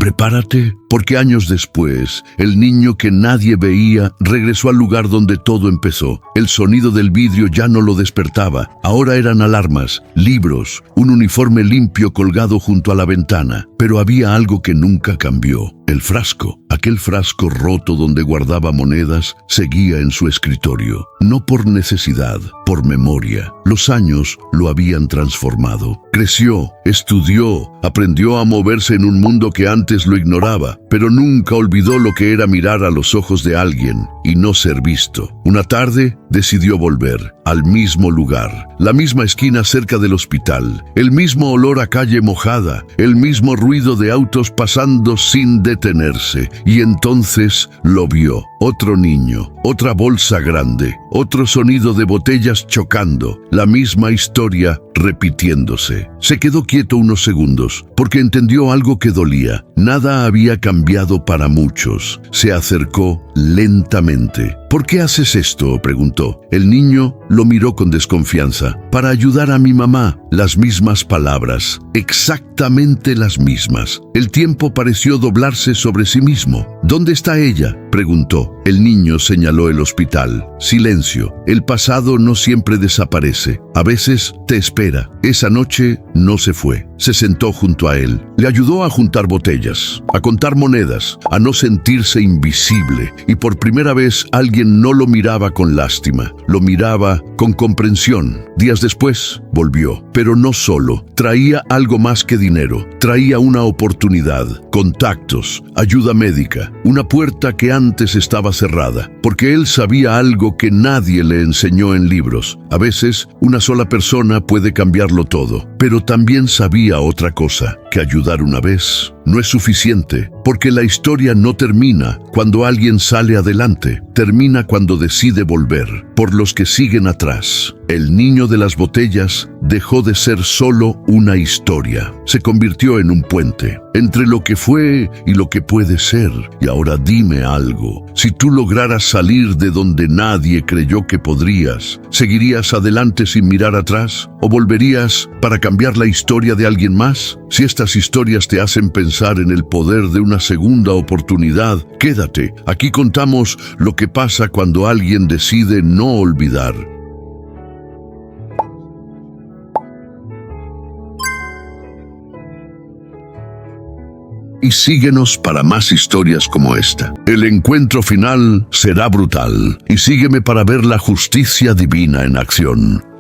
Prepárate, porque años después, el niño que nadie veía regresó al lugar donde todo empezó. El sonido del vidrio ya no lo despertaba. Ahora eran alarmas, libros, un uniforme limpio colgado junto a la ventana. Pero había algo que nunca cambió. El frasco, aquel frasco roto donde guardaba monedas, seguía en su escritorio. No por necesidad, por memoria. Los años lo habían transformado. Creció, estudió, aprendió a moverse en un mundo que antes lo ignoraba, pero nunca olvidó lo que era mirar a los ojos de alguien y no ser visto. Una tarde decidió volver al mismo lugar, la misma esquina cerca del hospital, el mismo olor a calle mojada, el mismo ruido de autos pasando sin detenerse. Y entonces lo vio. Otro niño, otra bolsa grande, otro sonido de botellas chocando, la misma historia repitiéndose. Se quedó quieto unos segundos, porque entendió algo que dolía. Nada había cambiado para muchos. Se acercó lentamente. ¿Por qué haces esto?, preguntó. El niño lo miró con desconfianza. Para ayudar a mi mamá. Las mismas palabras, exactamente las mismas. El tiempo pareció doblarse sobre sí mismo. ¿Dónde está ella?, preguntó. El niño señaló el hospital. Silencio. El pasado no siempre desaparece. A veces te espera. Esa noche no se fue. Se sentó junto a él. Le ayudó a juntar botellas, a contar monedas, a no sentirse invisible. Y por primera vez alguien no lo miraba con lástima. Lo miraba con comprensión. Días después, volvió. Pero no solo. Traía algo más que dinero. Traía una oportunidad, contactos, ayuda médica, una puerta que antes estaba cerrada, porque él sabía algo que nadie le enseñó en libros. A veces, una sola persona puede cambiarlo todo, pero también sabía otra cosa, que ayudar una vez no es suficiente, porque la historia no termina cuando alguien sale adelante, termina cuando decide volver, por los que siguen atrás. El niño de las botellas dejó de ser solo una historia, se convirtió en un puente, entre lo que fue y lo que puede ser. Y ahora dime algo, si tú lograras salir de donde nadie creyó que podrías, ¿seguirías adelante sin mirar atrás? ¿O volverías para cambiar la historia de alguien más? Si estas historias te hacen pensar en el poder de una segunda oportunidad, quédate. Aquí contamos lo que pasa cuando alguien decide no olvidar. Y síguenos para más historias como esta. El encuentro final será brutal. Y sígueme para ver la justicia divina en acción.